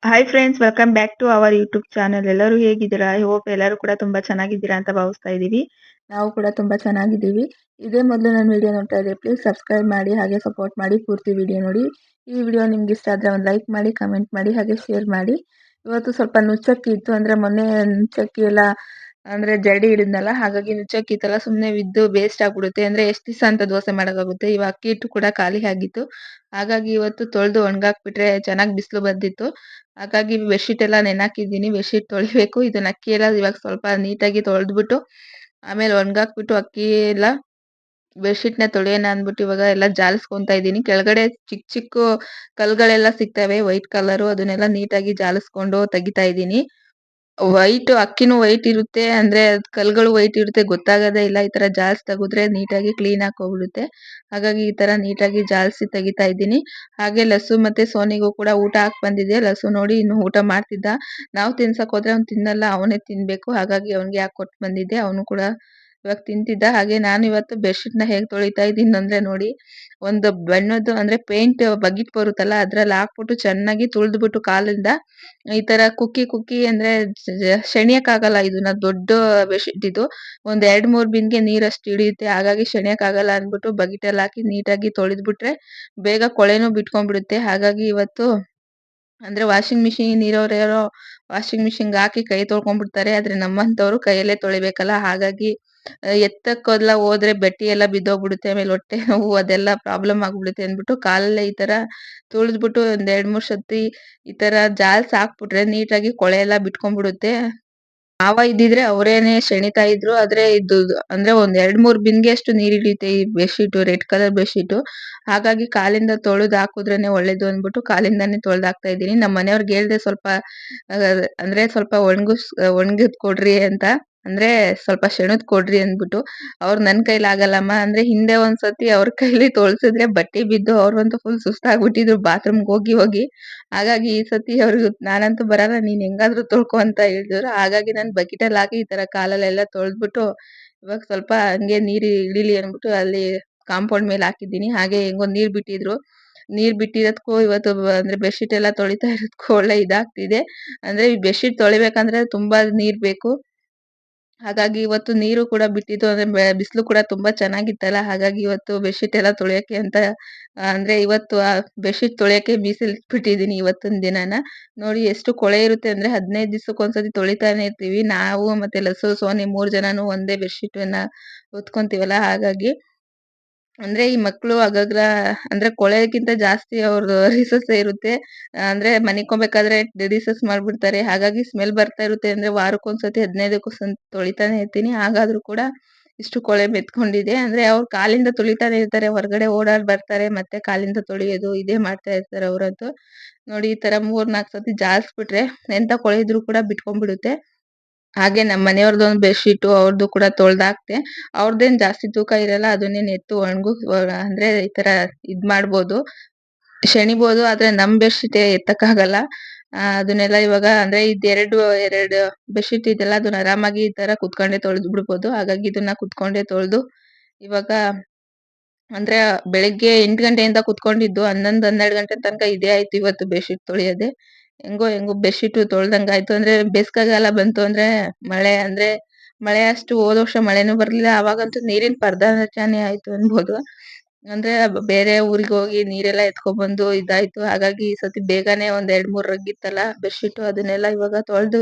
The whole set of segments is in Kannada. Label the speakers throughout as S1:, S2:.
S1: Hi friends, welcome back to our YouTube channel. ಎಲ್ಲರೂ ಹೇಗಿದ್ದೀರಾ? ಐ ಹೋಪ್ ಎಲ್ಲರೂ ಕೂಡ ತುಂಬಾ ಚೆನ್ನಾಗಿದ್ದೀರಾ ಅಂತ ಭಾವಿಸ್ತಾ ಇದ್ದೀವಿ. ನಾವು ಕೂಡ ತುಂಬಾ ಚೆನ್ನಾಗಿದ್ದೀವಿ. ಇದೇ ಮೊದಲು ನನ್ನ ವಿಡಿಯೋ ನೋಡ್ತಾ ಇದ್ರೆ ಪ್ಲೀಸ್ ಸಬ್ಸ್ಕ್ರೈಬ್ ಮಾಡಿ, ಹಾಗೆ ಸಪೋರ್ಟ್ ಮಾಡಿ, ಪೂರ್ತಿ ವಿಡಿಯೋ ನೋಡಿ. ಈ ವಿಡಿಯೋ ನಿಮ್ಗೆ ಇಷ್ಟ ಆದರೆ ಒಂದು ಲೈಕ್ ಮಾಡಿ, ಕಮೆಂಟ್ ಮಾಡಿ, ಹಾಗೆ ಶೇರ್ ಮಾಡಿ. ಇವತ್ತು ಸ್ವಲ್ಪ ನುಚ್ಚಕ್ಕಿ ಇತ್ತು, ಅಂದರೆ ಮೊನ್ನೆ ನುಚ್ಚಕ್ಕಿ ಎಲ್ಲ ಅಂದರೆ ಜರಡಿ ಹಿಡಿದ್ನಲ್ಲ, ಹಾಗಾಗಿ ನುಚ್ಚಕ್ಕಿ ಇತ್ತಲ್ಲ ಸುಮ್ಮನೆ ಬಿದ್ದು ವೇಸ್ಟ್ ಆಗ್ಬಿಡುತ್ತೆ. ಅಂದರೆ ಎಷ್ಟು ದಿವಸ ಅಂತ ದೋಸೆ ಮಾಡೋಕ್ಕಾಗುತ್ತೆ. ಇವಾಗ ಅಕ್ಕಿ ಹಿಟ್ಟು ಕೂಡ ಖಾಲಿ ಆಗಿತ್ತು, ಹಾಗಾಗಿ ಇವತ್ತು ತೊಳೆದು ಒಣಗಾಕ್ಬಿಟ್ರೆ ಚೆನ್ನಾಗಿ ಬಿಸಿಲು ಬಂದಿತ್ತು. ಹಾಗಾಗಿ ಬೆಡ್‌ಶೀಟ್ ಎಲ್ಲ ನೆನಾಕಿದ್ದೀನಿ. ಬೆಡ್‌ಶೀಟ್ ತೊಳಿಬೇಕು. ಇದನ್ನ ಅಕ್ಕಿ ಎಲ್ಲ ಇವಾಗ ಸ್ವಲ್ಪ ನೀಟಾಗಿ ತೊಳೆದ್ಬಿಟ್ಟು ಆಮೇಲೆ ಒಣಗಾಕ್ಬಿಟ್ಟು ಅಕ್ಕಿ ಎಲ್ಲ ಬೆಡ್‌ಶೀಟ್‌ನ ತೊಳೆಯೋಣ ಅಂದ್ಬಿಟ್ಟು ಇವಾಗ ಎಲ್ಲ ಜಾಲಿಸ್ಕೊಂತಾ ಇದ್ದೀನಿ. ಕೆಳಗಡೆ ಚಿಕ್ಕ ಚಿಕ್ಕ ಕಲ್ಗಳೆಲ್ಲ ಸಿಗ್ತವೆ ವೈಟ್ ಕಲರು, ಅದನ್ನೆಲ್ಲ ನೀಟಾಗಿ ಜಾಲಿಸ್ಕೊಂಡು ತೆಗಿತಾ ಇದ್ದೀನಿ. ಅಕ್ಕಿನೂ ವೈಟ್ ಇರುತ್ತೆ, ಅಂದ್ರೆ ಕಲ್ಗಳು ವೈಟ್ ಇರುತ್ತೆ, ಗೊತ್ತಾಗೋದೇ ಇಲ್ಲ. ಈ ತರ ಜಾಲ್ಸಿ ತೆಗೆದ್ರೆ ನೀಟಾಗಿ ಕ್ಲೀನ್ ಆಗಿ ಹೋಗ್ಬಿಡುತ್ತೆ. ಹಾಗಾಗಿ ಈ ತರ ನೀಟಾಗಿ ಜಾಲ್ಸಿ ತೆಗಿತಾ ಇದ್ದೀನಿ. ಹಾಗೆ ಲಸ್ಸು ಮತ್ತೆ ಸೋನಿಗೂ ಕೂಡ ಊಟ ಹಾಕ್ ಬಂದಿದ್ದೆ. ಲಸ್ಸು ನೋಡಿ ಇನ್ನು ಊಟ ಮಾಡ್ತಿದ್ದ. ನಾವು ತಿನ್ಸಕ್ ಹೋದ್ರೆ ಅವ್ನು ತಿನ್ನಲ್ಲ, ಅವನೇ ತಿನ್ಬೇಕು. ಹಾಗಾಗಿ ಅವ್ನಿಗೆ ಹಾಕ್ ಕೊಟ್ಟು ಬಂದಿದ್ದೆ. ಅವನು ಕೂಡ ಇವಾಗ ತಿಂತಿದ್ದ. ಹಾಗೆ ನಾನು ಇವತ್ತು ಬೆಡ್‌ಶೀಟ್‌ನ ಹೇಗೆ ತೊಳಿತಾ ಇದ್ದೀನಿ ಅಂದ್ರೆ ನೋಡಿ, ಒಂದು ಬಣ್ಣದ್ದು ಅಂದ್ರೆ ಪೇಂಟ್ ಬಕೆಟ್ ಬರುತ್ತಲ್ಲ, ಅದ್ರಲ್ಲಿ ಹಾಕ್ಬಿಟ್ಟು ಚೆನ್ನಾಗಿ ತುಳಿದ್ಬಿಟ್ಟು ಕಾಲಿಂದ ಈ ತರ ಕುಕ್ಕಿ ಕುಕ್ಕಿ ಅಂದ್ರೆ ಸೆಣಿಯಕ್ಕಾಗಲ್ಲ. ಇದನ್ನ ದೊಡ್ಡ ಬೆಡ್‌ಶೀಟ್ ಇದು. ಒಂದ್ 2-3 ಬಿನ್ಗೆ ನೀರಷ್ಟು ಹಿಡಿಯುತ್ತೆ. ಹಾಗಾಗಿ ಸೆಣಿಯಕ್ಕಾಗಲ್ಲ ಅಂದ್ಬಿಟ್ಟು ಬಕೆಟಲ್ಲಿ ಹಾಕಿ ನೀಟಾಗಿ ತೊಳೆದ್ಬಿಟ್ರೆ ಬೇಗ ಕೊಳೆನೂ ಬಿಟ್ಕೊಂಡ್ಬಿಡುತ್ತೆ. ಹಾಗಾಗಿ ಇವತ್ತು ಅಂದ್ರೆ ವಾಷಿಂಗ್ ಮಿಷಿನ್ ಇರೋರ್ಯಾರೋ ವಾಷಿಂಗ್ ಮಿಷಿನ್‌ಗೆ ಹಾಕಿ ಕೈ ತೊಳ್ಕೊಂಡ್ಬಿಡ್ತಾರೆ. ಆದ್ರೆ ನಮ್ಮಂತವ್ರು ಕೈಯಲ್ಲೇ ತೊಳಿಬೇಕಲ್ಲ, ಹಾಗಾಗಿ ಎತ್ತಕ್ಕೆಲ್ಲ ಹೋದ್ರೆ ಬಟ್ಟೆ ಎಲ್ಲ ಬಿದ್ದೋಗ್ಬಿಡುತ್ತೆ. ಆಮೇಲೆ ಹೊಟ್ಟೆ ನೋವು ಅದೆಲ್ಲ ಪ್ರಾಬ್ಲಮ್ ಆಗ್ಬಿಡುತ್ತೆ ಅಂದ್ಬಿಟ್ಟು ಕಾಲಲ್ಲೇ ಈ ತರ ತುಳಿದ್ಬಿಟ್ಟು ಒಂದ್ 2-3 ಸತಿ ಈ ತರ ಜಾಲ್ಸಿ ಹಾಕ್ಬಿಟ್ರೆ ನೀಟಾಗಿ ಕೊಳೆ ಎಲ್ಲ ಬಿಟ್ಕೊಂಡ್ಬಿಡುತ್ತೆ. ಮಾವ ಇದ್ದಿದ್ರೆ ಅವ್ರೇನೆ ಸೆಣಿತಾ ಇದ್ರು. ಆದ್ರೆ ಇದು ಅಂದ್ರೆ ಒಂದ್ 2-3 ಬಿನ್ಗೆ ಅಷ್ಟು ನೀರ್ ಹಿಡಿಯುತ್ತೆ ಈ ಬೆಡ್‌ಶೀಟು, ರೆಡ್ ಕಲರ್ ಬೆಡ್‌ಶೀಟು. ಹಾಗಾಗಿ ಕಾಲಿಂದ ತೊಳೆದು ಹಾಕುದ್ರೇನೆ ಒಳ್ಳೇದು ಅಂದ್ಬಿಟ್ಟು ಕಾಲಿಂದಾನೇ ತೊಳ್ದು ಹಾಕ್ತಾ ಇದ್ದೀನಿ. ನಮ್ಮ ಮನೆಯವ್ರಿಗೆ ಹೇಳ್ದೆ ಸ್ವಲ್ಪ ಅಂದ್ರೆ ಸ್ವಲ್ಪ ಒಣಗಿದ್ ಕೊಡ್ರಿ ಅಂತ. ಅಂದ್ರೆ ಸ್ವಲ್ಪ ಸೆಣದ್ ಕೊಡ್ರಿ ಅಂದ್ಬಿಟ್ಟು. ಅವ್ರು ನನ್ ಕೈಲಿ ಆಗಲ್ಲಮ್ಮ ಅಂದ್ರೆ ಹಿಂದೆ ಒಂದ್ಸತಿ ಅವ್ರ ಕೈಲಿ ತೊಳ್ಸಿದ್ರೆ ಬಟ್ಟೆ ಬಿದ್ದು ಅವ್ರಂತೂ ಫುಲ್ ಸುಸ್ತಾಗ್ಬಿಟ್ಟಿದ್ರು ಬಾತ್ರೂಮ್‌ಗೆ ಹೋಗಿ ಹೋಗಿ. ಹಾಗಾಗಿ ಈ ಸತಿ ಅವ್ರಿಗೂ ನಾನಂತೂ ಬರಲ್ಲ, ನೀನ್ ಹೆಂಗಾದ್ರೂ ತೊಳ್ಕೊ ಅಂತ ಹೇಳಿದ್ರು. ಹಾಗಾಗಿ ನಾನು ಬಕೆಟಲ್ಲಿ ಹಾಕಿ ಈ ತರ ಕಾಲಲ್ಲೆಲ್ಲ ತೊಳ್ದ್ಬಿಟ್ಟು ಇವಾಗ ಸ್ವಲ್ಪ ಹಂಗೆ ನೀರು ಇಳಿಲಿ ಅಂದ್ಬಿಟ್ಟು ಅಲ್ಲಿ ಕಾಂಪೌಂಡ್ ಮೇಲೆ ಹಾಕಿದ್ದೀನಿ. ಹಾಗೆ ಹೆಂಗೋ ನೀರ್ ಬಿಟ್ಟಿದ್ರು. ನೀರ್ ಬಿಟ್ಟಿರೋದಕ್ಕೂ ಇವತ್ತು ಅಂದ್ರೆ ಬೆಡ್‌ಶೀಟ್ ಎಲ್ಲ ತೊಳಿತಾ ಇರೋದಕ್ಕೂ ಒಳ್ಳೆ ಇದಾಗ್ತಿದೆ. ಅಂದ್ರೆ ಈ ಬೆಡ್‌ಶೀಟ್ ತೊಳಿಬೇಕಂದ್ರೆ ತುಂಬಾ ನೀರ್ ಬೇಕು. ಹಾಗಾಗಿ ಇವತ್ತು ನೀರು ಕೂಡ ಬಿಟ್ಟಿದ್ದು. ಅಂದ್ರೆ ಬಿಸಿಲು ಕೂಡ ತುಂಬಾ ಚೆನ್ನಾಗಿತ್ತಲ್ಲ, ಹಾಗಾಗಿ ಇವತ್ತು ಬೆಡ್‌ಶೀಟ್ ಎಲ್ಲ ತೊಳೆಯಕ್ಕೆ ಅಂತ ಅಂದ್ರೆ ಇವತ್ತು ಬೆಡ್‌ಶೀಟ್ ತೊಳೆಯಕ್ಕೆ ಮೀಸಲಿಟ್ಬಿಟ್ಟಿದೀನಿ ಇವತ್ತಿನ ದಿನಾನ. ನೋಡಿ ಎಷ್ಟು ಕೊಳೆ ಇರುತ್ತೆ ಅಂದ್ರೆ 15 ದಿವಸಕ್ಕೊಂದ್ಸತಿ ತೊಳಿತಾನೆ ಇರ್ತೀವಿ. ನಾವು ಮತ್ತೆ ಲಸ್ಸು, ಸೋನಿ 3 ಜನನು ಒಂದೇ ಬೆಡ್‌ಶೀಟನ್ನ ಹೊತ್ಕೊಂತೀವಲ್ಲ, ಹಾಗಾಗಿ ಅಂದ್ರೆ ಈ ಮಕ್ಳು ಆಗಾಗ ಅಂದ್ರೆ ಕೊಳೆಗಿಂತ ಜಾಸ್ತಿ ಅವ್ರದ್ದು ರಿಸರ್ಚೇ ಇರುತ್ತೆ. ಅಂದ್ರೆ ಮನಿಕೊಬೇಕಾದ್ರೆ ರಿಸರ್ಚ್ ಮಾಡ್ಬಿಡ್ತಾರೆ. ಹಾಗಾಗಿ ಸ್ಮೆಲ್ ಬರ್ತಾ ಇರುತ್ತೆ. ಅಂದ್ರೆ ವಾರಕ್ಕೊಂದ್ಸತಿ 15 ತೊಳಿತಾನೆ ಇರ್ತೀನಿ. ಹಾಗಾದ್ರೂ ಕೂಡ ಇಷ್ಟು ಕೊಳೆ ಮೆತ್ಕೊಂಡಿದೆ. ಅಂದ್ರೆ ಅವ್ರು ಕಾಲಿಂದ ತುಳಿತಾನೆ ಇರ್ತಾರೆ. ಹೊರಗಡೆ ಓಡಾಡಿ ಬರ್ತಾರೆ, ಮತ್ತೆ ಕಾಲಿಂದ ತೊಳಿಯೋದು ಇದೇ ಮಾಡ್ತಾ ಇರ್ತಾರೆ ಅವ್ರಂತೂ. ನೋಡಿ ಈ ತರ 3-4 ಸತಿ ಜಾಲ್ಸ್ಬಿಟ್ರೆ ಎಂತ ಕೊಳೆ ಇದ್ರೂ ಕೂಡ ಬಿಟ್ಕೊಂಡ್ಬಿಡುತ್ತೆ. ಹಾಗೆ ನಮ್ಮ ಮನೆಯವ್ರದ್ದೊಂದು ಬೆಡ್‌ಶೀಟು ಅವ್ರದ್ದು ಕೂಡ ತೊಳ್ದಾಕ್ದೆ. ಅವ್ರದ್ದೇನ್ ಜಾಸ್ತಿ ತೂಕ ಇರಲ್ಲ. ಅದನ್ನೇನ್ ಎತ್ತು ಅಂದ್ರೆ ಈ ತರ ಇದ್ ಮಾಡ್ಬೋದು, ಶೆಣಿಬೋದು. ಆದ್ರೆ ನಮ್ ಬೆಡ್‌ಶೀಟ್ ಎತ್ತಕ್ಕಾಗಲ್ಲ. ಅದನ್ನೆಲ್ಲ ಇವಾಗ ಅಂದ್ರೆ ಎರಡು ಬೆಡ್‌ಶೀಟ್ ಇದೆಯಲ್ಲ, ಅದನ್ನ ಆರಾಮಾಗಿ ಈ ತರ ಕುತ್ಕೊಂಡೇ ತೊಳ್ದು ಬಿಡ್ಬೋದು. ಹಾಗಾಗಿ ಇದನ್ನ ಕುತ್ಕೊಂಡೇ ತೊಳ್ದು ಇವಾಗ ಅಂದ್ರೆ ಬೆಳಿಗ್ಗೆ 8 ಗಂಟೆಯಿಂದ ಕುತ್ಕೊಂಡಿದ್ದು 11, 12 ಗಂಟೆ ತನಕ ಇದೇ ಆಯ್ತು ಇವತ್ತು ಬೆಡ್‌ಶೀಟ್ ತೊಳೆಯೋದೇ. ಹೆಂಗೋ ಹೆಂಗೋ ಬೆಡ್‌ಶೀಟು ತೊಳ್ದಂಗಾಯ್ತು. ಅಂದ್ರೆ ಬೇಸಿಗೆಗಾಲ ಬಂತು ಅಂದ್ರೆ ಮಳೆ ಅಷ್ಟು ಹೋದ ವರ್ಷ ಮಳೆನೂ ಬರ್ಲಿಲ್ಲ. ಅವಾಗಂತೂ ನೀರಿನ ಪರದಾಟನೇ ಆಯ್ತು ಅನ್ಬೋದು. ಅಂದ್ರೆ ಬೇರೆ ಊರಿಗೆ ಹೋಗಿ ನೀರೆಲ್ಲ ಎತ್ಕೊಬಂದು ಇದಾಯ್ತು. ಹಾಗಾಗಿ ಈ ಸತಿ ಬೇಗನೆ ಒಂದ್ 2-3 ರಗ್ ಇತ್ತಲ್ಲ ಬೆಡ್‌ಶೀಟು, ಅದನ್ನೆಲ್ಲ ಇವಾಗ ತೊಳ್ದು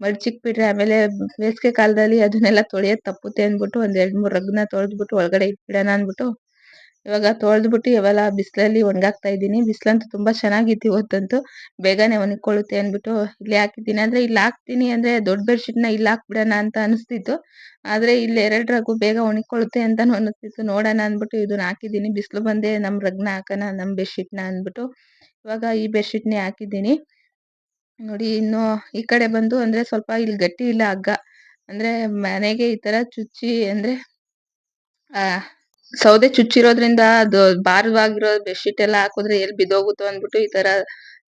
S1: ಮಡ್ಚಿಕ್ಬಿಟ್ರೆ ಆಮೇಲೆ ಬೇಸಿಗೆ ಕಾಲದಲ್ಲಿ ಅದನ್ನೆಲ್ಲ ತೊಳೆಯೋದ್ ತಪ್ಪುತ್ತೆ ಅಂದ್ಬಿಟ್ಟು ಒಂದ್ 2-3 ರಗ್‌ನ ತೊಳ್ದ್ಬಿಟ್ಟು ಒಳಗಡೆ ಇಟ್ಬಿಡೋಣ ಅಂದ್ಬಿಟ್ಟು ಇವಾಗ ತೊಳ್ದ್ಬಿಟ್ಟು ಇವೆಲ್ಲ ಬಿಸ್ಲಲ್ಲಿ ಒಣಗಾಕ್ತಾ ಇದ್ದೀನಿ. ಬಿಸ್ಲಂತೂ ತುಂಬಾ ಚೆನ್ನಾಗಿತ್ತು ಇವತ್ತಂತೂ. ಬೇಗನೆ ಒಣಗ್ಕೊಳ್ಳುತ್ತೆ ಅಂದ್ಬಿಟ್ಟು ಇಲ್ಲಿ ಹಾಕಿದ್ದೀನಿ. ಅಂದ್ರೆ ಇಲ್ಲಿ ಹಾಕ್ತೀನಿ ಅಂದ್ರೆ ದೊಡ್ಡ ಬೆಡ್‌ಶೀಟ್‌ನ ಇಲ್ಲಿ ಹಾಕ್ಬಿಡೋಣ ಅಂತ ಅನಿಸ್ತಿತ್ತು. ಆದ್ರೆ ಇಲ್ಲಿ 2 ರಗ್ಗು ಬೇಗ ಒಣಗ್ಕೊಳ್ಳುತ್ತೆ ಅಂತಾನು ಅನಿಸ್ತಿತ್ತು. ನೋಡೋಣ ಅಂದ್ಬಿಟ್ಟು ಇದನ್ನ ಹಾಕಿದ್ದೀನಿ. ಬಿಸ್ಲು ಬಂದೆ ನಮ್ ರಗ್‌ನ ಹಾಕೋಣ, ನಮ್ ಬೆಡ್‌ಶೀಟ್‌ನ ಅಂದ್ಬಿಟ್ಟು ಇವಾಗ ಈ ಬೆಡ್‌ಶೀಟ್‌ನೇ ಹಾಕಿದ್ದೀನಿ. ನೋಡಿ ಇನ್ನು ಈ ಕಡೆ ಬಂದು ಅಂದ್ರೆ ಸ್ವಲ್ಪ ಇಲ್ಲಿ ಗಟ್ಟಿ ಇಲ್ಲ ಹಗ್ಗ. ಅಂದ್ರೆ ಮನೆಗೆ ಈ ತರ ಚುಚ್ಚಿ ಅಂದ್ರೆ ಆ ಸೌದೆ ಚುಚ್ಚಿರೋದ್ರಿಂದ ಅದು ಭಾರವಾಗಿರೋ ಬೆಡ್‌ಶೀಟ್ ಎಲ್ಲ ಹಾಕಿದ್ರೆ ಎಲ್ಲಿ ಬಿದ್ದೋಗುತ್ತೋ ಅಂದ್ಬಿಟ್ಟು ಈ ತರ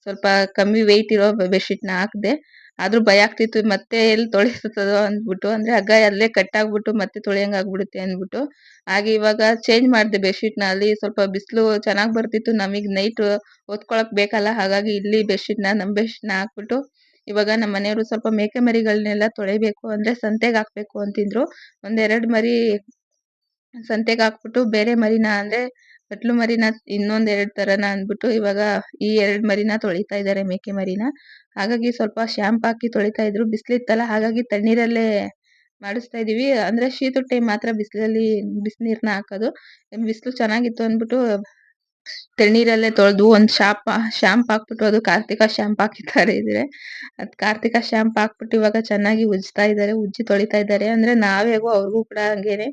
S1: ಸ್ವಲ್ಪ ಕಮ್ಮಿ ವೆಯ್ಟ್ ಇರೋ ಬೆಡ್‌ಶೀಟ್‌ನ ಹಾಕ್ದೆ. ಆದ್ರೂ ಭಯ ಆಗ್ತಿತ್ತು ಮತ್ತೆ ಎಲ್ಲಿ ತೊಳಿತದೋ ಅಂದ್ಬಿಟ್ಟು. ಅಂದ್ರೆ ಹಗ್ಗ ಅಲ್ಲೇ ಕಟ್ ಆಗ್ಬಿಟ್ಟು ಮತ್ತೆ ತೊಳೆಯಂಗ್ ಆಗ್ಬಿಡುತ್ತೆ ಅಂದ್ಬಿಟ್ಟು. ಹಾಗೆ ಇವಾಗ ಚೇಂಜ್ ಮಾಡ್ದೆ ಬೆಡ್‌ಶೀಟ್‌ನ. ಅಲ್ಲಿ ಸ್ವಲ್ಪ ಬಿಸಿಲು ಚೆನ್ನಾಗ್ ಬರ್ತಿತ್ತು. ನಮಿಗ್ ನೈಟ್ ಹೊತ್ಕೊಳಕ್ ಬೇಕಲ್ಲ, ಹಾಗಾಗಿ ಇಲ್ಲಿ ಬೆಡ್‌ಶೀಟ್‌ನ ನಮ್ ಬೆಡ್‌ಶೀಟ್‌ನ ಹಾಕ್ಬಿಟ್ಟು ಇವಾಗ ನಮ್ಮ ಮನೆಯವರು ಸ್ವಲ್ಪ ಮೇಕೆ ಮರಿಗಳನ್ನೆಲ್ಲ ತೊಳಿಬೇಕು ಅಂದ್ರೆ ಸಂತೆಗೆ ಹಾಕ್ಬೇಕು ಅಂತಿದ್ರು. ಒಂದೆರಡು ಮರಿ ಸಂತೆಗೆ ಹಾಕ್ಬಿಟ್ಟು ಬೇರೆ ಮರಿನ ಅಂದ್ರೆ ಕಟ್ಲು ಮರಿನ ಇನ್ನೊಂದ್ 2 ತರನ ಅಂದ್ಬಿಟ್ಟು ಇವಾಗ ಈ 2 ಮರಿನ ತೊಳಿತಾ ಇದ್ದಾರೆ, ಮೇಕೆ ಮರಿನ. ಹಾಗಾಗಿ ಸ್ವಲ್ಪ ಶಾಂಪೂ ಹಾಕಿ ತೊಳಿತಾ ಇದ್ರು. ಬಿಸ್ಲಿತ್ತಲ್ಲ, ಹಾಗಾಗಿ ತಣ್ಣೀರಲ್ಲೇ ಮಾಡಿಸ್ತಾ ಇದೀವಿ. ಅಂದ್ರೆ ಶೀತದ ಟೈಮ್ ಮಾತ್ರ ಬಿಸಿಲಲ್ಲಿ ಬಿಸಿನೀರ್ನ ಹಾಕೋದು. ಬಿಸಿಲು ಚೆನ್ನಾಗಿತ್ತು ಅಂದ್ಬಿಟ್ಟು ತಣ್ಣೀರಲ್ಲೇ ತೊಳೆದು ಒಂದ್ ಶಾಂಪೂ ಹಾಕ್ಬಿಟ್ಟು, ಅದು ಕಾರ್ತಿಕ ಶಾಂಪೂ ಹಾಕಿದ್ದಾರೆ ಇದ್ರೆ. ಅದ್ ಕಾರ್ತಿಕ ಶಾಂಪೂ ಹಾಕ್ಬಿಟ್ಟು ಇವಾಗ ಚೆನ್ನಾಗಿ ಉಜ್ತಾ ಇದ್ದಾರೆ, ಉಜ್ಜಿ ತೊಳಿತಾ ಇದ್ದಾರೆ. ಅಂದ್ರೆ ನಾವ್ ಹೇಗೋ ಅವ್ರಿಗೂ ಕೂಡ ಹಂಗೇನೆ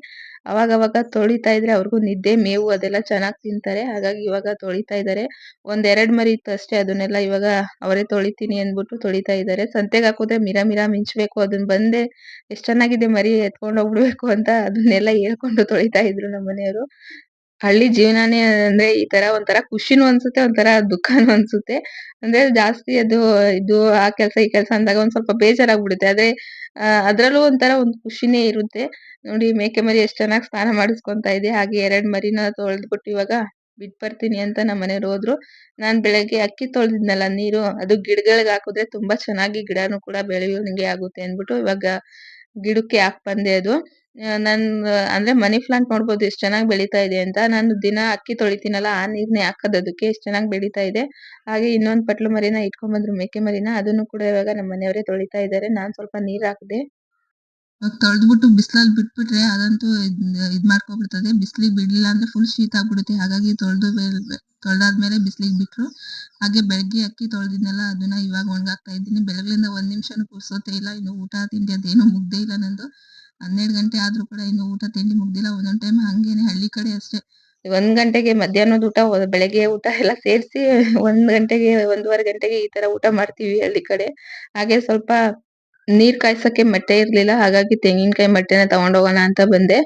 S1: ಅವಾಗವಾಗ ತೊಳಿತಾ ಇದ್ರೆ ಅವ್ರಿಗೂ ನಿದ್ದೆ, ಮೇವು ಅದೆಲ್ಲ ಚೆನ್ನಾಗ್ ತಿಂತಾರೆ. ಹಾಗಾಗಿ ಇವಾಗ ತೊಳಿತಾ ಇದ್ದಾರೆ. ಒಂದೆರಡ್ ಮರಿ ಇತ್ತು ಅಷ್ಟೇ, ಅದನ್ನೆಲ್ಲ ಇವಾಗ ಅವರೇ ತೊಳಿತೀನಿ ಅಂದ್ಬಿಟ್ಟು ತೊಳಿತಾ ಇದ್ದಾರೆ. ಸಂತೆಗೆ ಹಾಕುದ್ರೆ ಮಿರ ಮಿಂಚ್ಬೇಕು, ಅದನ್ನ ಬಂದೆ ಎಷ್ಟ್ ಚೆನ್ನಾಗಿದೆ ಮರಿ ಎತ್ಕೊಂಡ್ ಹೋಗ್ಬಿಡ್ಬೇಕು ಅಂತ ಅದನ್ನೆಲ್ಲ ಹೇಳ್ಕೊಂಡು ತೊಳಿತಾ ಇದ್ರು ನಮ್ಮ ಮನೆಯವರು. ಹಳ್ಳಿ ಜೀವನಾನೇ ಅಂದ್ರೆ ಈ ತರ ಒಂಥರ ಖುಷಿನೂ ಅನ್ಸುತ್ತೆ, ಒಂಥರ ದುಃಖನೂ ಅನ್ಸುತ್ತೆ. ಅಂದ್ರೆ ಜಾಸ್ತಿ ಅದು ಇದು ಆ ಕೆಲ್ಸ ಈ ಕೆಲ್ಸ ಅಂದಾಗ ಒಂದ್ ಸ್ವಲ್ಪ ಬೇಜಾರಾಗ್ಬಿಡುತ್ತೆ. ಆದ್ರೆ ಅದ್ರಲ್ಲೂ ಒಂಥರ ಒಂದ್ ಖುಷಿನೇ ಇರುತ್ತೆ. ನೋಡಿ ಮೇಕೆ ಮರಿ ಎಷ್ಟ್ ಚೆನ್ನಾಗ್ ಸ್ನಾನ ಮಾಡಿಸ್ಕೊಂತಾ ಇದೆ. ಹಾಗೆ 2 ಮರಿನ ತೊಳ್ದ್ಬಿಟ್ಟು ಇವಾಗ ಬಿಟ್ ಬರ್ತೀನಿ ಅಂತ ನಮ್ಮ ಮನೆಯವ್ರು ಹೋದ್ರು. ನಾನ್ ಬೆಳಗ್ಗೆ ಅಕ್ಕಿ ತೊಳ್ದಿದ್ನಲ್ಲ ನೀರು, ಅದು ಗಿಡಗಳ್ಗ್ ಹಾಕುದ್ರೆ ತುಂಬಾ ಚೆನ್ನಾಗಿ ಗಿಡನೂ ಕೂಡ ಬೆಳೆಯುವಂಗೆ ಆಗುತ್ತೆ ಅಂದ್ಬಿಟ್ಟು ಇವಾಗ ಗಿಡಕ್ಕೆ ಹಾಕ್ ಬಂದೆ ಅದು. ನಾನ್ ಅಂದ್ರೆ ಮನಿ ಪ್ಲಾಂಟ್ ನೋಡ್ಬೋದು ಎಷ್ಟ್ ಚೆನ್ನಾಗ್ ಬೆಳೀತಾ ಇದೆ ಅಂತ. ನಾನು ದಿನ ಅಕ್ಕಿ ತೊಳಿತೀನಲ್ಲ, ಆ ನೀರ್‌ನೇ ಹಾಕೋದ್ ಅದಕ್ಕೆ, ಎಷ್ಟ್ ಚೆನ್ನಾಗ್ ಬೆಳೀತಾ ಇದೆ. ಹಾಗೆ ಇನ್ನೊಂದ್ ಪಟ್ಲು ಮರಿನ ಇಟ್ಕೊಂಡ್ ಬಂದ್ರು, ಮೇಕೆ ಮರಿನ. ಅದನ್ನು ಕೂಡ ಇವಾಗ ನಮ್ಮ ಮನೆಯವರೇ ತೊಳಿತಾ ಇದ್ದಾರೆ. ನಾನ್ ಸ್ವಲ್ಪ ನೀರ್ ಹಾಕ್ದೆ. ಇವಾಗ ತೊಳ್ದ್ಬಿಟ್ಟು ಬಿಸ್ಲಲ್ಲಿ ಬಿಟ್ಬಿಟ್ರೆ ಅದಂತೂ ಇದ್ ಮಾಡ್ಕೊಬಿಡ್ತದೆ. ಬಿಸ್ಲಿಗೆ ಬಿಡ್ಲಿಲ್ಲ ಅಂದ್ರೆ ಫುಲ್ ಶೀತ ಆಗ್ಬಿಡುತ್ತೆ. ಹಾಗಾಗಿ ತೊಳ್ದಾದ್ಮೇಲೆ ಬಿಸ್ಲಿಗೆ ಬಿಟ್ರು. ಹಾಗೆ ಬೆಳಗ್ಗೆ ಅಕ್ಕಿ ತೊಳ್ದಿದ್ನಲ್ಲ, ಅದನ್ನ ಇವಾಗ ಒಣಗಾಕ್ತಾ ಇದ್ದೀನಿ. ಬೆಳಗ್ಲಿಂದ ಒಂದ್ ನಿಮಿಷನೂ ಪುರ್ಸೊತ್ತೇ ಇಲ್ಲ. ಇನ್ನು ಊಟ ತಿಂಡಿ ಅದೇನು ಮುಗ್ದೇ ಇಲ್ಲ ನಂದು. 12 ಗಂಟೆ ಆದ್ರೂ ಕೂಡ ಇನ್ನು ಊಟ ತಿಂಡಿ ಮುಗ್ದಿಲ್ಲ. ಒಂದೊಂದ್ ಟೈಮ್ ಹಂಗೇನೆ, ಹಳ್ಳಿ ಕಡೆ ಅಷ್ಟೇ. 1 ಗಂಟೆಗೆ ಮಧ್ಯಾಹ್ನದ ಊಟ, ಬೆಳಗ್ಗೆ ಊಟ ಎಲ್ಲ ಸೇರ್ಸಿ 1 ಗಂಟೆಗೆ 1:15 ಗಂಟೆಗೆ ಈ ತರ ಊಟ ಮಾಡ್ತೀವಿ ಹಳ್ಳಿ ಕಡೆ. ಹಾಗೆ ಸ್ವಲ್ಪ ನೀರ್ ಕಾಯ್ಸಕ್ಕೆ ಮಟ್ಟೆ ಇರ್ಲಿಲ್ಲ, ಹಾಗಾಗಿ ತೆಂಗಿನಕಾಯಿ ಮಟ್ಟೆನ ತಗೊಂಡ್ ಹೋಗೋಣ ಅಂತ ಬಂದೆ.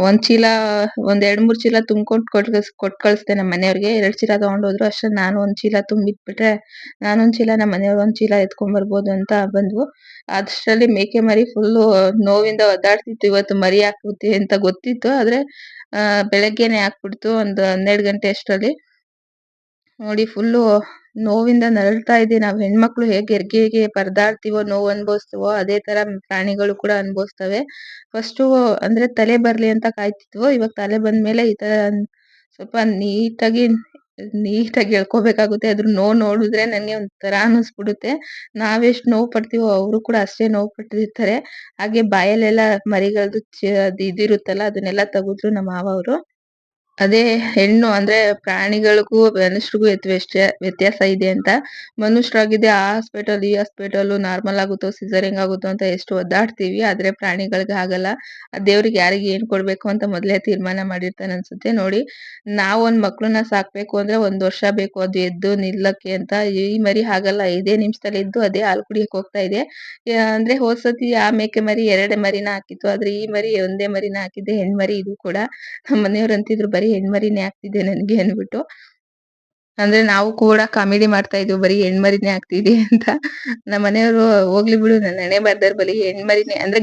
S1: ಒಂದ್ ಚೀಲ, ಒಂದ್ 2-3 ಚೀಲ ತುಂಬ್ಕೊಂಡ್ ಕೊಟ್ ಕಳ್ಸ್ದೆ ನಮ್ಮ ಮನೆಯವ್ರಿಗೆ. 2 ಚೀಲ ತಗೊಂಡ್ ಹೋದ್ರು. ಅಷ್ಟ್ರಲ್ಲಿ ನಾನು ಒಂದ್ ಚೀಲ ತುಂಬಿಟ್ಬಿಟ್ರೆ ನಾನೊಂದ್ ಚೀಲ, ನಮ್ಮ ಮನೆಯವ್ರು ಒಂದ್ ಚೀಲ ಎತ್ಕೊಂಡ್ ಬರ್ಬೋದು ಅಂತ ಬಂದ್ವು. ಅಷ್ಟ್ರಲ್ಲಿ ಮೇಕೆ ಮರಿ ಫುಲ್ಲು ನೋವಿಂದ ಒದ್ದಾಡ್ತಿತ್ತು. ಇವತ್ತು ಮರಿ ಹಾಕುತ್ತೆ ಅಂತ ಗೊತ್ತಿತ್ತು, ಆದ್ರೆ ಬೆಳಗ್ಗೆನೆ ಹಾಕ್ಬಿಡ್ತು ಒಂದು 12 ಗಂಟೆ ಅಷ್ಟ್ರಲ್ಲಿ. ನೋಡಿ ಫುಲ್ಲು ನೋವಿಂದ ನರಳ್ತಾ ಇದೆ. ನಾವ್ ಹೆಣ್ಮಕ್ಳು ಹೇಗೆ ಹೆರ್ಗೆಗೆ ಪರದಾಡ್ತೀವೋ, ನೋವು ಅನುಭವಿಸ್ತೀವೋ, ಅದೇ ತರ ಪ್ರಾಣಿಗಳು ಕೂಡ ಅನುಭವಿಸ್ತವೆ. ಫಸ್ಟು ಅಂದ್ರೆ ತಲೆ ಬರ್ಲಿ ಅಂತ ಕಾಯ್ತಿದ್ವು. ಇವಾಗ ತಲೆ ಬಂದ್ಮೇಲೆ ಈ ತರ ಸ್ವಲ್ಪ ನೀಟಾಗಿ ನೀಟಾಗಿ ಎಳ್ಕೋಬೇಕಾಗುತ್ತೆ. ಅದ್ರ ನೋವು ನೋಡಿದ್ರೆ ನನ್ಗೆ ಒಂಥರ ಅನ್ನಿಸ್ಬಿಡುತ್ತೆ. ನಾವೆಷ್ಟ್ ನೋವು ಪಡ್ತೀವೋ ಅವರು ಕೂಡ ಅಷ್ಟೇ ನೋವು ಪಟ್ಟಿರ್ತಾರೆ. ಹಾಗೆ ಬಾಯಲ್ಲೆಲ್ಲ ಮರಿಗಳ್ದು ಅದ್ ಇದಿರುತ್ತಲ್ಲ, ಅದನ್ನೆಲ್ಲ ತೆಗುದ್ರು ನಮ್ಮ ಮಾವ ಅವರು. ಅದೇ ಹೆಣ್ಣು ಅಂದ್ರೆ ಪ್ರಾಣಿಗಳಿಗೂ ಮನುಷ್ಯರಿಗೂ ವ್ಯತ್ಯಾಸ ಇದೆ ಅಂತ. ಮನುಷ್ಯರಾಗಿದೆ ಆ ಹಾಸ್ಪಿಟಲ್ ಈ ಹಾಸ್ಪಿಟಲ್, ನಾರ್ಮಲ್ ಆಗುತ್ತೋ ಸಿಸೇರಿಯನ್ ಆಗುತ್ತೋ ಅಂತ ಎಷ್ಟು ಒದ್ದಾಡ್ತೀವಿ. ಆದ್ರೆ ಪ್ರಾಣಿಗಳಿಗೆ ಹಾಗಲ್ಲ. ಆ ದೇವ್ರಿಗೆ ಯಾರಿಗೆ ಏನ್ ಕೊಡ್ಬೇಕು ಅಂತ ಮೊದ್ಲೇ ತೀರ್ಮಾನ ಮಾಡಿರ್ತಾನೆ ಅನ್ಸುತ್ತೆ. ನೋಡಿ, ನಾವ್ ಒಂದ್ ಮಕ್ಳನ್ನ ಸಾಕ್ಬೇಕು ಅಂದ್ರೆ 1 ವರ್ಷ ಬೇಕು ಅದು ಎದ್ದು ನಿಲ್ಲಕ್ಕೆ ಅಂತ. ಈ ಮರಿ ಹಾಗಲ್ಲ, 5 ನಿಮಿಷದಲ್ಲಿ ಎದ್ದು ಅದೇ ಹಾಲ್ ಕುಡಿಯಕ್ ಹೋಗ್ತಾ ಇದೆ. ಅಂದ್ರೆ ಹೋದ್ ಸತಿ ಆ ಮೇಕೆ ಮರಿ 2 ಮರಿನ ಹಾಕಿತ್ತು, ಆದ್ರೆ ಈ ಮರಿ ಒಂದೇ ಮರಿನ ಹಾಕಿದೆ, ಹೆಣ್ಮರಿ ಇದು ಕೂಡ. ನಮ್ಮ ಮನೆಯವ್ರು ಅಂತಿದ್ರು ಬರೀ ಹೆಣ್ಮರಿನೇ ಆಗ್ತಿದೆ ನನ್ಗೆ ಅನ್ಬಿಟ್ಟು. ಅಂದ್ರೆ ನಾವು ಕೂಡ ಕಾಮಿಡಿ ಮಾಡ್ತಾ ಇದ್ವಿ, ಬರೀ ಹೆಣ್ಮರಿನೇ ಆಗ್ತಿದೆ ಅಂತ. ನಮ್ಮ ಮನೆಯವರು ಹೋಗ್ಲಿ ಬಿಡು, ನನ್ನ ಹಣೆ ಬರ್ದಲ್ಲಿ ಬರೀ ಹೆಣ್ಮರಿನೇ ಅಂದ್ರೆ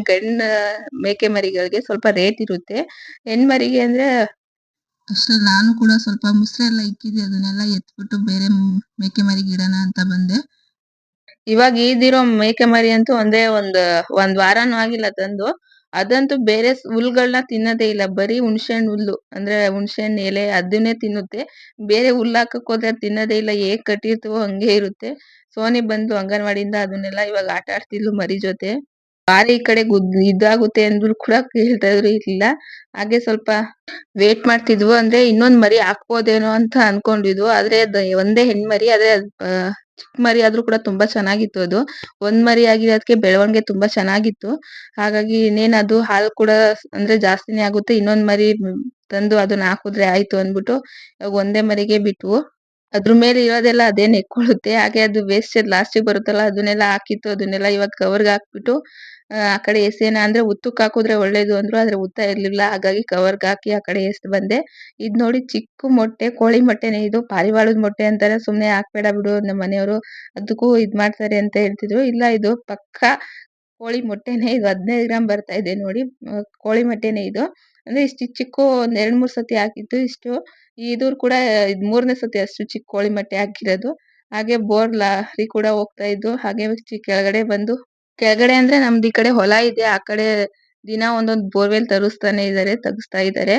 S1: ಮೇಕೆ ಮರಿಗಳಿಗೆ ಸ್ವಲ್ಪ ರೇಟ್ ಇರುತ್ತೆ. ಹೆಣ್ಮರಿಗೆ ಅಂದ್ರೆ ಅಷ್ಟ್ರಲ್ಲಿ ನಾನು ಕೂಡ ಸ್ವಲ್ಪ ಮುಸ್ರೆಲ್ಲ ಇಕ್ಕಿದೆ, ಅದನ್ನೆಲ್ಲ ಎತ್ಬಿಟ್ಟು ಬೇರೆ ಮೇಕೆ ಮರಿಗೆ ಇಡೋಣ ಅಂತ ಬಂದೆ. ಇವಾಗ ಈದಿರೋ ಮೇಕೆ ಮರಿ ಅಂತೂ ಒಂದ್ ವಾರನೂ ಆಗಿಲ್ಲ ತಂದು. ಅದಂತೂ ಬೇರೆ ಹುಲ್ಗಳನ್ನ ತಿನ್ನೋದೇ ಇಲ್ಲ. ಬರೀ ಹುಣ್ಸೆಹಣ್ಣು ಹುಲ್ಲು, ಅಂದ್ರೆ ಹುಣ್ಸೆಹಣ್ಣು ಎಲೆ ಅದನ್ನೇ ತಿನ್ನುತ್ತೆ. ಬೇರೆ ಹುಲ್ಲು ಹಾಕಕ್ ಹೋದ್ರೆ ಅದ್ ತಿನ್ನೋದೇ ಇಲ್ಲ. ಹೇಗ್ ಕಟ್ಟಿರ್ತೀವೋ ಹಂಗೆ ಇರುತ್ತೆ. ಸೋನಿ ಬಂದ್ಲು ಅಂಗನವಾಡಿಯಿಂದ, ಅದನ್ನೆಲ್ಲ ಇವಾಗ ಆಟ ಆಡ್ತಿದ್ಲು ಮರಿ ಜೊತೆ. ಬಾರಿ ಈ ಕಡೆ ಇದಾಗುತ್ತೆ ಅಂದ್ರು ಕೂಡ ಕೇಳ್ತಾ ಇರ್ಲಿಲ್ಲ. ಹಾಗೆ ಸ್ವಲ್ಪ ವೇಟ್ ಮಾಡ್ತಿದ್ವು. ಅಂದ್ರೆ ಇನ್ನೊಂದ್ ಮರಿ ಹಾಕ್ಬೋದೇನೋ ಅಂತ ಅನ್ಕೊಂಡಿದ್ವು. ಆದ್ರೆ ಒಂದೇ ಹೆಣ್ಮರಿ, ಆದ್ರೆ ಚಿಕ್ಕ ಮರಿ ಆದ್ರೂ ಕೂಡ ತುಂಬಾ ಚೆನ್ನಾಗಿತ್ತು ಅದು. ಒಂದ್ ಮರಿ ಆಗಿರೋದಕ್ಕೆ ಬೆಳವಣಿಗೆ ತುಂಬಾ ಚೆನ್ನಾಗಿತ್ತು. ಹಾಗಾಗಿ ಇನ್ನೇನ್ ಅದು ಹಾಲ್ ಕೂಡ ಅಂದ್ರೆ ಜಾಸ್ತಿನೇ ಆಗುತ್ತೆ. ಇನ್ನೊಂದ್ ಮರಿ ತಂದು ಅದನ್ನ ಹಾಕುದ್ರೆ ಆಯ್ತು ಅಂದ್ಬಿಟ್ಟು ಒಂದೇ ಮರಿಗೆ ಬಿಟ್ವು. ಅದ್ರ ಮೇಲೆ ಇರೋದೆಲ್ಲ ಅದೇ ನೆಕ್ಕೊಳ್ಳುತ್ತೆ. ಹಾಗೆ ಅದು ವೇಸ್ಟೇಜ್ ಲಾಸ್ಟಿಗೆ ಬರುತ್ತಲ್ಲ ಅದನ್ನೆಲ್ಲ ಹಾಕಿತ್ತು. ಅದನ್ನೆಲ್ಲ ಇವಾಗ ಕವರ್‌ಗೆ ಹಾಕ್ಬಿಟ್ಟು ಆ ಕಡೆ ಎಸೆಯೋಣ ಅಂದ್ರೆ ಉತ್ತಕ್ಕೆ ಹಾಕಿದ್ರೆ ಒಳ್ಳೇದು ಅಂದ್ರು. ಆದ್ರೆ ಉತ್ತ ಇರ್ಲಿಲ್ಲ. ಹಾಗಾಗಿ ಕವರ್‌ಗೆ ಹಾಕಿ ಆ ಕಡೆ ಎಸ್ದು ಬಂದೆ. ಇದ್ ನೋಡಿ ಚಿಕ್ಕ ಮೊಟ್ಟೆ, ಕೋಳಿ ಮೊಟ್ಟೆನೇ ಇದು. ಪಾರಿವಾಳದ ಮೊಟ್ಟೆ ಅಂತಾರೆ. ಸುಮ್ನೆ ಹಾಕ್ಬೇಡ ಬಿಡು ನಮ್ಮ ಮನೆಯವರು ಅದಕ್ಕೂ ಮಾಡ್ತಾರೆ ಅಂತ ಹೇಳ್ತಿದ್ರು. ಇಲ್ಲ ಇದು ಪಕ್ಕಾ ಕೋಳಿ ಮೊಟ್ಟೆನೇ. ಇದು 15 ಗ್ರಾಮ್ ಬರ್ತಾ ಇದೆ ನೋಡಿ. ಕೋಳಿ ಮೊಟ್ಟೆನೇ ಇದು. ಅಂದ್ರೆ ಇಷ್ಟು ಚಿಕ್ಕ ಒಂದ್ 2, 3 ಸತಿ ಹಾಕಿತ್ತು. ಇಷ್ಟು ಇದು ಕೂಡ ಇದ್ 3ನೇ ಸತಿ ಅಷ್ಟು ಚಿಕ್ಕ ಕೋಳಿ ಮೊಟ್ಟೆ ಹಾಕಿರೋದು. ಹಾಗೆ ಬೋರ್ ಲಾರಿ ಕೂಡ ಹೋಗ್ತಾ ಇದ್ದು. ಹಾಗೆ ಕೆಳಗಡೆ ಬಂದು ಕೆಳಗಡೆ ಅಂದ್ರೆ ನಮ್ದು ಈ ಕಡೆ ಹೊಲ ಇದೆ. ಆ ಕಡೆ ದಿನ ಒಂದೊಂದು ಬೋರ್‌ವೆಲ್ ತಗಿಸ್ತಾ ಇದ್ದಾರೆ.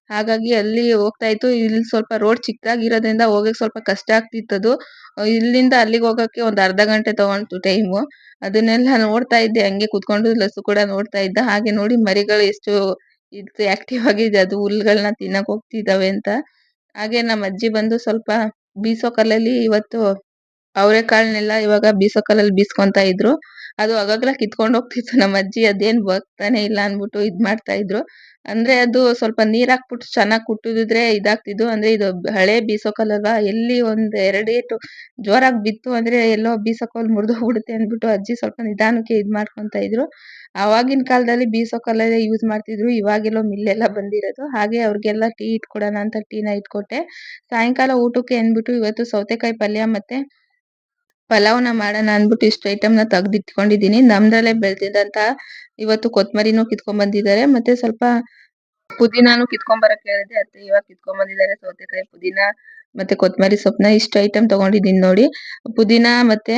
S1: ಹಾಗಾಗಿ ಅಲ್ಲಿ ಹೋಗ್ತಾ ಇತ್ತು. ಇಲ್ಲಿ ಸ್ವಲ್ಪ ರೋಡ್ ಚಿಕ್ಕದಾಗಿರೋದ್ರಿಂದ ಹೋಗಕ್ಕೆ ಸ್ವಲ್ಪ ಕಷ್ಟ ಆಗ್ತಿತ್ತದು. ಇಲ್ಲಿಂದ ಅಲ್ಲಿಗೆ ಹೋಗಕ್ಕೆ ಒಂದು ಅರ್ಧ ಗಂಟೆ ತಗೊಂತು ಟೈಮು. ಅದನ್ನೆಲ್ಲ ನೋಡ್ತಾ ಇದ್ದೆ ಹಂಗೆ ಕುತ್ಕೊಂಡು. ಲಸ್ಸು ಕೂಡ ನೋಡ್ತಾ ಇದ್ದ. ಹಾಗೆ ನೋಡಿ ಮರಿಗಳು ಎಷ್ಟು ಇದು ಆಕ್ಟಿವ್ ಆಗಿದೆ. ಅದು ಹುಲ್ಲುಗಳನ್ನ ತಿನ್ನಕ್ ಹೋಗ್ತಿದ್ದಾವೆ ಅಂತ. ಹಾಗೆ ನಮ್ಮ ಅಜ್ಜಿ ಬಂದು ಸ್ವಲ್ಪ ಬೀಸೋ ಕಲ್ಲಲ್ಲಿ ಇವತ್ತು ಅವರೆಕಾಳನ್ನೆಲ್ಲ ಇವಾಗ ಬೀಸೋ ಕಲ್ಲಲ್ಲಿ ಬೀಸ್ಕೊಂತಾ ಇದ್ರು. ಅದು ಆಗಾಗ್ಲೇ ಕಿತ್ಕೊಂಡ್ ಹೋಗ್ತಿತ್ತು ನಮ್ಮ ಅಜ್ಜಿ. ಅದೇನ್ ಬಗ್ತಾನೆ ಇಲ್ಲ ಅನ್ಬಿಟ್ಟು ಮಾಡ್ತಾ ಇದ್ರು. ಅಂದ್ರೆ ಅದು ಸ್ವಲ್ಪ ನೀರ್ ಹಾಕ್ಬಿಟ್ಟು ಚೆನ್ನಾಗ್ ಕುಟ್ಟುದಿದ್ರೆ ಇದಾಗ್ತಿದ್ದು. ಅಂದ್ರೆ ಇದು ಹಳೆ ಬೀಸೋ ಕಲ್ಲಲ್ವಾ, ಎಲ್ಲಿ ಒಂದ್ 2 ಏಟು ಜೋರಾಗಿ ಬಿತ್ತು ಅಂದ್ರೆ ಎಲ್ಲೋ ಬೀಸೋ ಕಲ್ಲು ಮುರಿದೋಗ್ಬಿಡುತ್ತೆ ಅಂದ್ಬಿಟ್ಟು ಅಜ್ಜಿ ಸ್ವಲ್ಪ ನಿಧಾನಕ್ಕೆ ಮಾಡ್ಕೊಂತ ಇದ್ರು. ಆವಾಗಿನ ಕಾಲದಲ್ಲಿ ಬೀಸೋ ಕಲ್ಲಲ್ಲೇ ಯೂಸ್ ಮಾಡ್ತಿದ್ರು. ಇವಾಗೆಲ್ಲೋ ಮಿಲ್ಲೆಲ್ಲ ಬಂದಿರೋದು. ಹಾಗೆ ಅವ್ರಿಗೆಲ್ಲ ಟೀ ಇಟ್ಕೊಡೋಣ ಅಂತ ಟೀನ ಇಟ್ಕೊಟ್ಟೆ. ಸಾಯಂಕಾಲ ಊಟಕ್ಕೆ ಅಂದ್ಬಿಟ್ಟು ಇವತ್ತು ಸೌತೆಕಾಯಿ ಪಲ್ಯ ಮತ್ತೆ ಪಲಾವ್‌ನ ಮಾಡೋಣ ಅಂದ್ಬಿಟ್ಟು ಇಷ್ಟು ಐಟಮ್‌ನ ತೆಗ್ದಿಟ್ಕೊಂಡಿದ್ದೀನಿ. ನಮ್ದ್ರಲ್ಲೇ ಬೆಳ್ದಿದಂತ ಇವತ್ತು ಕೊತ್ತಂಬರಿನೂ ಕಿತ್ಕೊಂಡ್ ಬಂದಿದ್ದಾರೆ. ಮತ್ತೆ ಸ್ವಲ್ಪ ಪುದೀನಾನು ಕಿತ್ಕೊಂಡ್ ಬರಕ್ ಹೇಳಿದೆ. ಅತ್ತೆ ಇವಾಗ ಕಿತ್ಕೊಂಡ್ ಬಂದಿದ್ದಾರೆ. ಸೌತೆಕಾಯಿ, ಪುದೀನ ಮತ್ತೆ ಕೊತ್ತಂಬರಿ ಸೊಪ್ಪನ್ನ ಇಷ್ಟು ಐಟಮ್ ತಗೊಂಡಿದ್ದೀನಿ ನೋಡಿ. ಪುದೀನ ಮತ್ತೆ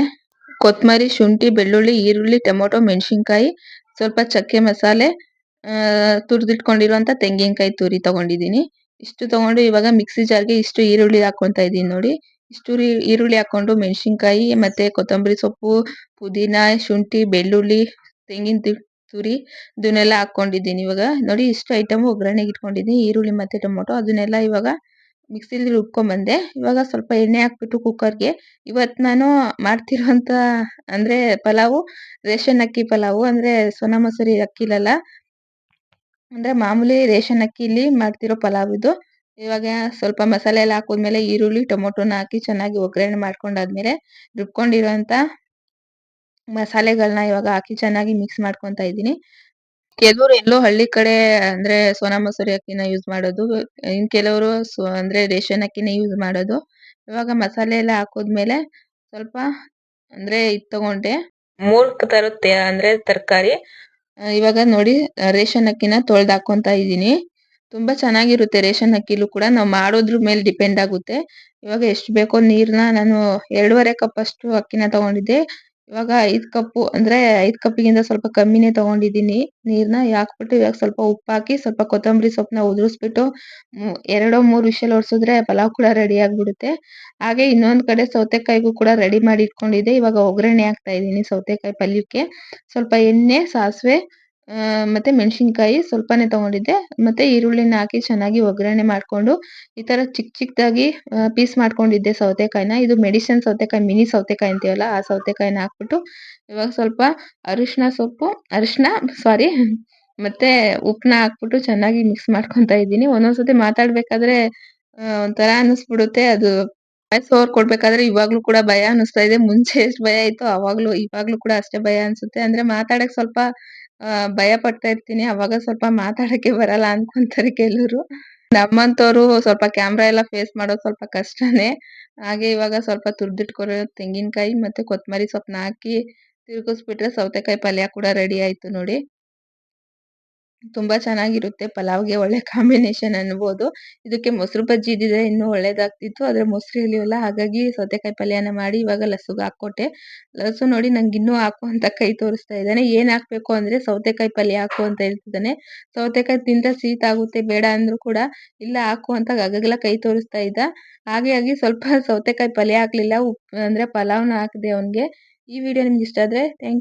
S1: ಕೊತ್ತಂಬರಿ, ಶುಂಠಿ, ಬೆಳ್ಳುಳ್ಳಿ, ಈರುಳ್ಳಿ, ಟೊಮೊಟೊ, ಮೆಣಸಿನ್ಕಾಯಿ, ಸ್ವಲ್ಪ ಚಕ್ಕೆ ಮಸಾಲೆ, ತುರಿದಿಟ್ಕೊಂಡಿರುವಂತ ತೆಂಗಿನಕಾಯಿ ತುರಿ ತಗೊಂಡಿದ್ದೀನಿ. ಇಷ್ಟು ತಗೊಂಡು ಇವಾಗ ಮಿಕ್ಸಿ ಜಾರ್‌ಗೆ ಇಷ್ಟು ಈರುಳ್ಳಿ ಹಾಕೊಂತಾ ಇದೀನಿ ನೋಡಿ. ಇಷ್ಟು ಈರುಳ್ಳಿ ಹಾಕೊಂಡು ಮೆಣಸಿನ್ಕಾಯಿ ಮತ್ತೆ ಕೊತ್ತಂಬರಿ ಸೊಪ್ಪು, ಪುದೀನ, ಶುಂಠಿ, ಬೆಳ್ಳುಳ್ಳಿ, ತೆಂಗಿನ ತುರಿ ಇದನ್ನೆಲ್ಲ ಹಾಕೊಂಡಿದ್ದೀನಿ. ಇವಾಗ ನೋಡಿ ಇಷ್ಟು ಐಟಮ್ ಒಗ್ಗರಣೆಗೆ ಇಟ್ಕೊಂಡಿದ್ದೀನಿ. ಈರುಳ್ಳಿ ಮತ್ತೆ ಟೊಮೊಟೊ ಅದನ್ನೆಲ್ಲ ಇವಾಗ ಮಿಕ್ಸಿಲಿ ರುಬ್ಕೊಂಡ್ ಬಂದೆ. ಇವಾಗ ಸ್ವಲ್ಪ ಎಣ್ಣೆ ಹಾಕ್ಬಿಟ್ಟು ಕುಕ್ಕರ್‌ಗೆ ಇವತ್ತು ನಾನು ಮಾಡ್ತಿರೋಂತ ಅಂದ್ರೆ ಪಲಾವು ರೇಷನ್ ಅಕ್ಕಿ ಪಲಾವು. ಅಂದ್ರೆ ಸೋನಾ ಮಸೂರಿ ಅಕ್ಕಿಲಲ್ಲ, ಅಂದ್ರೆ ಮಾಮೂಲಿ ರೇಷನ್ ಅಕ್ಕಿಲಿ ಮಾಡ್ತಿರೋ ಪಲಾವ್ ಇದು. ಇವಾಗ ಸ್ವಲ್ಪ ಮಸಾಲೆ ಎಲ್ಲ ಹಾಕಿದ್ಮೇಲೆ ಈರುಳ್ಳಿ, ಟೊಮೊಟೊನ ಹಾಕಿ ಚೆನ್ನಾಗಿ ಒಗ್ಗರಣೆ ಮಾಡ್ಕೊಂಡಾದ್ಮೇಲೆ ರುಬ್ಕೊಂಡಿರೋಂತ ಮಸಾಲೆಗಳನ್ನ ಇವಾಗ ಹಾಕಿ ಚೆನ್ನಾಗಿ ಮಿಕ್ಸ್ ಮಾಡ್ಕೊಂತಾ ಇದ್ದೀನಿ. ಕೆಲವ್ರು ಎಲ್ಲೋ ಹಳ್ಳಿ ಕಡೆ ಅಂದ್ರೆ ಸೋನಾ ಮಸೂರಿ ಅಕ್ಕಿನ ಯೂಸ್ ಮಾಡೋದು. ಇನ್ ಕೆಲವರು ಅಂದ್ರೆ ರೇಷನ್ ಅಕ್ಕಿನೇ ಯೂಸ್ ಮಾಡೋದು. ಇವಾಗ ಮಸಾಲೆ ಎಲ್ಲ ಹಾಕಿದ್ಮೇಲೆ ಸ್ವಲ್ಪ ಅಂದ್ರೆ ಇದ್ ತಗೊಂಡೆ 3 ತರದ ಅಂದ್ರೆ ತರಕಾರಿ. ಇವಾಗ ನೋಡಿ ರೇಷನ್ ಅಕ್ಕಿನ ತೊಳ್ದು ಹಾಕೊಂತಾ ಇದೀನಿ. ತುಂಬಾ ಚೆನ್ನಾಗಿರುತ್ತೆ ರೇಷನ್ ಅಕ್ಕಿಲೂ ಕೂಡ. ನಾವು ಮಾಡೋದ್ರ ಮೇಲೆ ಡಿಪೆಂಡ್ ಆಗುತ್ತೆ. ಇವಾಗ ಎಷ್ಟು ಬೇಕೋ ನೀರ್ನ ನಾನು 2.5 ಕಪ್ ಅಷ್ಟು ಅಕ್ಕಿನ ತಗೊಂಡಿದ್ದೆ. ಇವಾಗ 5 ಕಪ್ಪು ಅಂದ್ರೆ 5 ಕಪ್ಪಿಗಿಂತ ಸ್ವಲ್ಪ ಕಮ್ಮಿನೇ ತಗೊಂಡಿದ್ದೀನಿ ನೀರ್ನ. ಹಾಕ್ಬಿಟ್ಟು ಇವಾಗ ಸ್ವಲ್ಪ ಉಪ್ಪು ಹಾಕಿ ಸ್ವಲ್ಪ ಕೊತ್ತಂಬರಿ ಸೊಪ್ಪನ್ನ ಉದುರಿಸ್ಬಿಟ್ಟು 2-3 ವಿಷಲ್ ಹೊಡ್ಸಿದ್ರೆ ಪಲಾವ್ ಕೂಡ ರೆಡಿ ಆಗ್ಬಿಡುತ್ತೆ. ಹಾಗೆ ಇನ್ನೊಂದ್ ಕಡೆ ಸೌತೆಕಾಯಿಗೂ ಕೂಡ ರೆಡಿ ಮಾಡಿ ಇಟ್ಕೊಂಡಿದ್ದೆ. ಇವಾಗ ಒಗ್ಗರಣೆ ಹಾಕ್ತಾ ಇದೀನಿ ಸೌತೆಕಾಯಿ ಪಲ್ಯಕ್ಕೆ. ಸ್ವಲ್ಪ ಎಣ್ಣೆ, ಸಾಸಿವೆ, ಮತ್ತೆ ಮೆಣಸಿನ್ಕಾಯಿ ಸ್ವಲ್ಪನೇ ತಗೊಂಡಿದ್ದೆ. ಮತ್ತೆ ಈರುಳ್ಳಿನ ಹಾಕಿ ಚೆನ್ನಾಗಿ ಒಗ್ಗರಣೆ ಮಾಡ್ಕೊಂಡು ಈ ತರ ಚಿಕ್ಕ ಚಿಕ್ಕದಾಗಿ ಪೀಸ್ ಮಾಡ್ಕೊಂಡಿದ್ದೆ ಸೌತೆಕಾಯಿನ. ಇದು ಮೆಡಿಸಿನ್ ಸೌತೆಕಾಯಿ, ಮಿನಿ ಸೌತೆಕಾಯಿ ಅಂತೀವಲ್ಲ ಆ ಸೌತೆಕಾಯಿನ ಹಾಕ್ಬಿಟ್ಟು ಇವಾಗ ಸ್ವಲ್ಪ ಅರಿಶಿನ ಸಾರಿ ಮತ್ತೆ ಉಪ್ಪನ್ನ ಹಾಕ್ಬಿಟ್ಟು ಚೆನ್ನಾಗಿ ಮಿಕ್ಸ್ ಮಾಡ್ಕೊಂತಾ ಇದ್ದೀನಿ. ಒಂದೊಂದ್ಸತಿ ಮಾತಾಡ್ಬೇಕಾದ್ರೆ ಒಂಥರ ಅನ್ನಿಸ್ಬಿಡುತ್ತೆ. ಅದು ವಾಯ್ಸ್ ಓವರ್ ಕೊಡ್ಬೇಕಾದ್ರೆ ಇವಾಗ್ಲೂ ಕೂಡ ಭಯ ಅನ್ನಿಸ್ತಾ ಇದೆ. ಮುಂಚೆ ಎಷ್ಟು ಭಯ ಇತ್ತು ಇವಾಗ್ಲೂ ಕೂಡ ಅಷ್ಟೇ ಭಯ ಅನ್ಸುತ್ತೆ. ಅಂದ್ರೆ ಮಾತಾಡಕ್ ಸ್ವಲ್ಪ ಭಯ ಪಡ್ತಾ ಇರ್ತೀನಿ. ಅವಾಗ ಸ್ವಲ್ಪ ಮಾತಾಡಕ್ಕೆ ಬರಲ್ಲ ಅನ್ಕೊಂತಾರೆ ಕೆಲವ್ರು. ನಮ್ಮಂತವ್ರು ಸ್ವಲ್ಪ ಕ್ಯಾಮ್ರಾ ಎಲ್ಲ ಫೇಸ್ ಮಾಡೋದು ಸ್ವಲ್ಪ ಕಷ್ಟನೇ. ಹಾಗೆ ಇವಾಗ ಸ್ವಲ್ಪ ತುರ್ದಿಟ್ಕೊಂಡಿರೋ ತೆಂಗಿನಕಾಯಿ ಮತ್ತೆ ಕೊತ್ತಂಬರಿ ಸೊಪ್ಪನ್ನ ಹಾಕಿ ತಿರುಗಿಸ್ಬಿಟ್ರೆ ಸೌತೆಕಾಯಿ ಪಲ್ಯ ಕೂಡ ರೆಡಿ ಆಯ್ತು ನೋಡಿ. ತುಂಬಾ ಚೆನ್ನಾಗಿರುತ್ತೆ. ಪಲಾವ್‌ಗೆ ಒಳ್ಳೆ ಕಾಂಬಿನೇಷನ್ ಅನ್ಬೋದು. ಇದಕ್ಕೆ ಮೊಸರು ಬಜ್ಜಿ ಇದ್ದಿದ್ರೆ ಇನ್ನೂ ಒಳ್ಳೇದಾಗ್ತಿತ್ತು. ಆದ್ರೆ ಮೊಸರು ಇರ್ಲಿಲ್ಲ. ಹಾಗಾಗಿ ಸೌತೆಕಾಯಿ ಪಲ್ಯನ ಮಾಡಿ ಇವಾಗ ಲಸ್ಸುಗೆ ಹಾಕ್ಕೊಟ್ಟೆ. ಲಸ್ಸು ನೋಡಿ ನಂಗೆ ಇನ್ನೂ ಹಾಕು ಅಂತ ಕೈ ತೋರಿಸ್ತಾ ಇದ್ದಾನೆ. ಏನ್ ಹಾಕ್ಬೇಕು ಅಂದ್ರೆ ಸೌತೆಕಾಯಿ ಪಲ್ಯ ಹಾಕು ಅಂತ ಹೇಳ್ತಿದ್ದಾನೆ. ಸೌತೆಕಾಯಿ ತಿಂದ್ರೆ ಶೀತ ಆಗುತ್ತೆ ಬೇಡ ಅಂದ್ರು ಕೂಡ ಇಲ್ಲ ಹಾಕು ಅಂತ ಆಗಾಗ್ಲೇ ಕೈ ತೋರಿಸ್ತಾ ಇದ್ದ. ಹಾಗಾಗಿ ಸ್ವಲ್ಪ ಸೌತೆಕಾಯಿ ಪಲ್ಯ ಹಾಕ್ಲಿಲ್ಲ. ಅಂದ್ರೆ ಪಲಾವ್‌ನ ಹಾಕ್ದೆ ಅವ್ನಿಗೆ. ಈ ವಿಡಿಯೋ ನಿಮ್ಗೆ ಇಷ್ಟ ಆದ್ರೆ ಥ್ಯಾಂಕ್